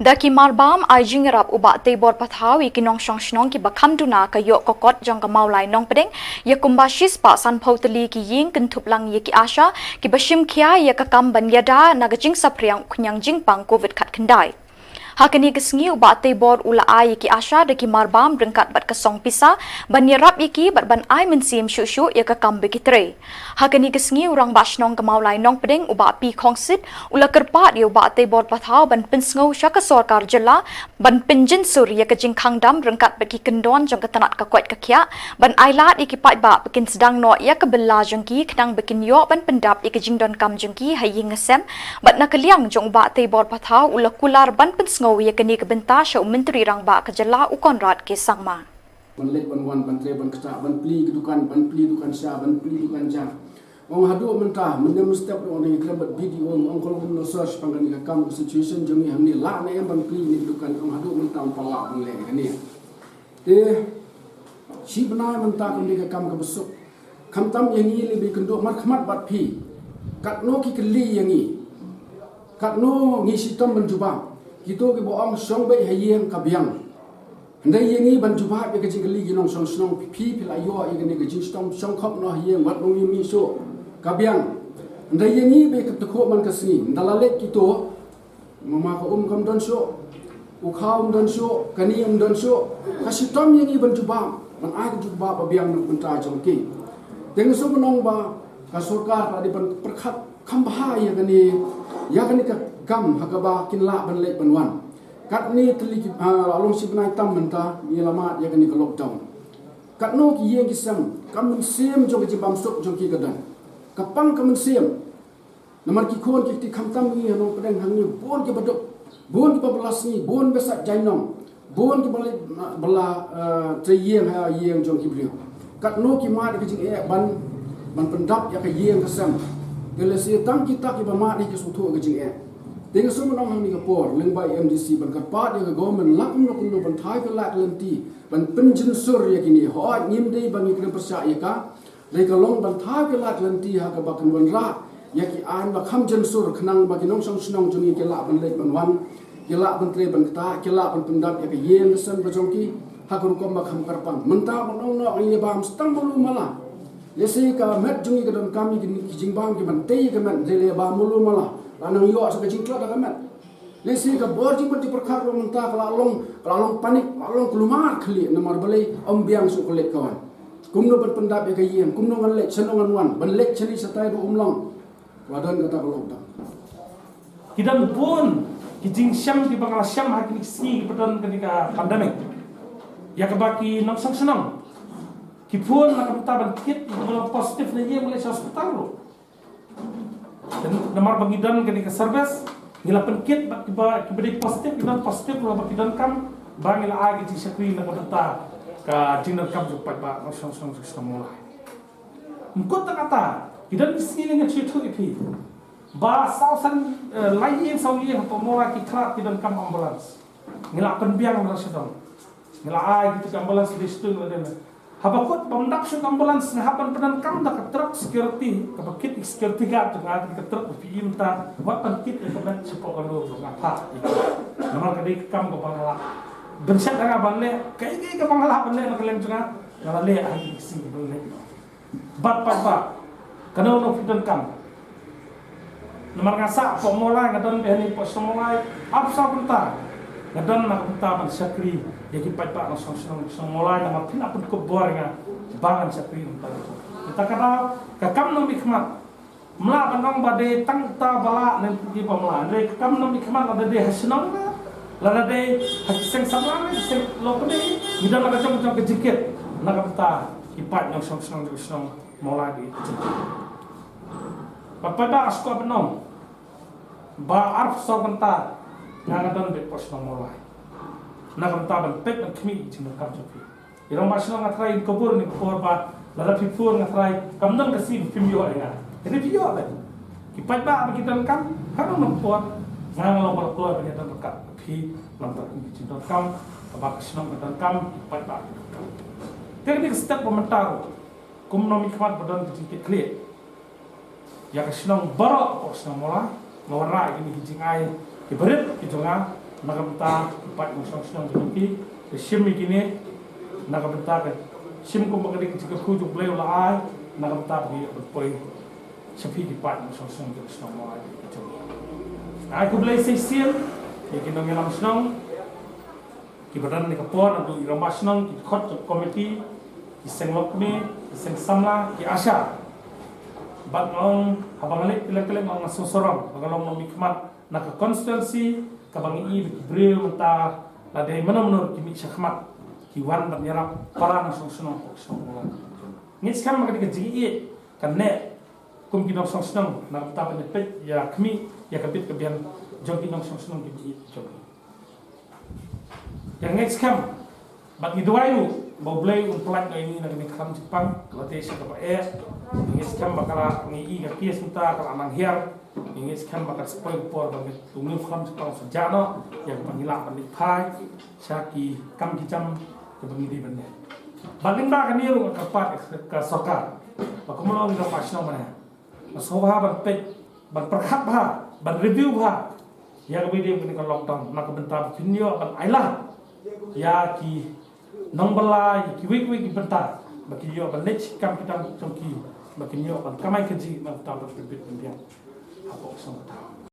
Daki marbam ai jingrap uba tebor pathau ikinong shnong ki bakham duna ka yok kokot jong ka maulai nong pedeng ya kumbashis pa san photeli ki ying kentup lang ye ki asha ki bashim khia ya ka kam ban yada nagajing sapriang khunyang jingpang covid khat khandai hakani kesngi uba tebor ula ai ki asha daki marbam rengkat bat kasong pisa ban yarap iki bat ban ai mensim shu ya ka kam bekitre hakani kesngi urang bashnong ka maulai nong pedeng uba pi khongsit ula kerpat ya uba tebor pathau ban pinsngau shaka sarkar jela ban pinjin sur ya ka jingkhang dam rengkat baki kendon jong ka tanat ka kwat ka khia ban ailat iki pai ba bekin sedang no ya ka bella jong ki khnang bekin yo ban pendap iki jingdon kam jong ki haying ngesem bat nakaliang jong uba tebor pathau ula kular ban pinsngau ya kini kebenta sya menteri rang ba kejala ukonrat ke sangma ban lek ban wan ban tre ban kata ban pli dukan sya ban pli dukan jang ong hadu mentah menem step on ni klebat video ong kolom no search pangan ni kam situation jong ni hamni la ne ban pli ni dukan ong hadu mentah pala ban lek ni te si benai mentah ni kam ka besuk kam tam yang ni lebih kenduk markhmat bat phi kat no ki keli yang ni kat no ngi sitam ban jubang kita ke boang song bai hayeng kabiang ndai yengi ban juba be ke jingli ginong song song pi ayo ye ne ke jingstong song khop no hayeng wat ngi mi so kabiang ndai yengi be ke tekho man kasni ndalale kito mama ko kam don so u khaum don so kani don so kasitom yengi ban juba man ai ke juba babiang no benta jong ki teng so nong ba ka sarkar adi ban perkhat khambha ye kani ka kam hakaba kinla ban lek ban wan kat ni teli along si benai tam menta ni lama ya kani ka lockdown kat no ki yeng kisam kam sim jong ki bam sok jong ki gadan kapang kam sim namar ki khon ki ti kham tam ni no pedang hang ni bon ki badok bon ki pabelas ni bon besak jainong bon ki balik bela tre yeng ha yeng jong ki brio kat no ki ma ki jing e ban pendap ya ka yeng kisam gelesi tang kita ki ba ma ni ki sutu ki jing e dengan semua orang ni kapor lengbai MDC ban kapat ya government lakum no kuno ban thai ka lak lenti ban penjin sur ya kini ho nim dei ban ikna persa ya ka le ka long ban thai ka lak lenti ha ka bakan ban ra ya ki an ba kham jen sur khnang ba ki nong song snong juni ke la ban le ban wan ke la ban tre ban ta ke la ban pendap ya ka yen san ba jong ki ha ka rukom ba kham karpang menta ban nong no ai ba stang mulu mala lesi ka met jungi ka don kami ki jingbang ki ban tei ka met le ba mulu mala lanang yo asa kecing kelat dah kamat. Lesi ka borjing pun diperkar lo mentah kalau long panik long kelumar keli namar balai ombiang su kolek kawan. Kumno berpendap ya kayem, kumno ngalek senongan wan, banlek ceri setai do umlong. Wadan kata kalau dah. Kita pun kijing syam di bangala syam hakini si kebetulan ketika pandemik. Ya kebaki nong senang. Kipun nak kita kit kalau positif lagi mulai hospital lo. Dan nomor bagidan ketika service ngila penkit kiba positif kita positif lo bagidan kam bangila agi ci sekwi na kota ka jinan kam jupat ba song semula mukot kata kita sini dengan cerita itu ba sausan lain sawi pemola kita kidan kam ambulans ngila penbiang na sedang ngila agi tu ambulans di situ ngada habakut pemdak su ambulans hapan pedan kam dak truk security kabakit security guard dengan ke truk pim ta wat pankit ke pedan support lo ngapa nama kadi kam ko bangala bensak daga banle kai ke bangala banle nak lem junga ngala le ai si banle bat kana no pedan kam nama ngasa pomola ngadan behni posomolai apsa punta ngadan nak punta ban sakri jadi pat langsung mulai nama pin apa kebor nga bangan sakri untuk kita kata kakam nom hikmat mela pandang bade tang ta bala nanti pamla andre kakam nom hikmat ada de hasnong la de haseng samang seng lokne kita nak macam kejikit nak kata ipat yang song mulai di pada asko benom ba arf so kenta ngadan be pos mulai nak taban pek nak kami cina kam jopi. Irong masih nak try kubur ni kubur ba, lada pipur nak try kamdan kasih film yo ada. Jadi video apa? Kipat ba bagi kita kam, kan nak buat ngang long berkeluar bagi kita dekat. Pi lambat ni cina kam, abak senang kita kam kipat ba. Teknik step pementar, kumnomi kemat badan sedikit clear. Ya kesenang barak, senang mula, ngawara ini hijing air, kiberit, kijunga. nakabenta pat song ki sim ikini nakabenta ka sim ko magadi ki ku ju bleu la ai nakabenta bi poi sepi di pat song ki song mo ai itu ai ku blei sesial iki nong yang song ki badan ni kapon adu irama song ki khot komiti ki senglok ni ki seng samla ki asha bat ngong abangalik pilek-pilek ngong sosorong bagalong ngong mikmat nak constituency kabang i bril ta la dei mana kimi chakmat ki wan bat nyarap para na song ngis kam magadi ka jigi kan ne kum ki nong song na ta ba pet ya kmi ya kapit ka bian jogi nong song ki jogi yang ngis kam bat ni doayu boblay unplat na ini naging kam Jepang late siya ka ingis kam bakala ngi ga kies muta kala nang hiar ingis kam bakal spoy por bagi tunggu kam Jepang sejano yang pangila panik pai syaki kam kicam ke bangi di bende baling ba kaniru ka pat ka soka bakumlo ngi pa sino mana masoha ban pet ban perkhat ba ban review ba ya ga bide ni ka lockdown nak bentar video ban aila ya ki nombala ki wik bentar bagi yo ban lech kam kita chongki bagi yo ban kamai keji na ta ba pipit dia apa song ta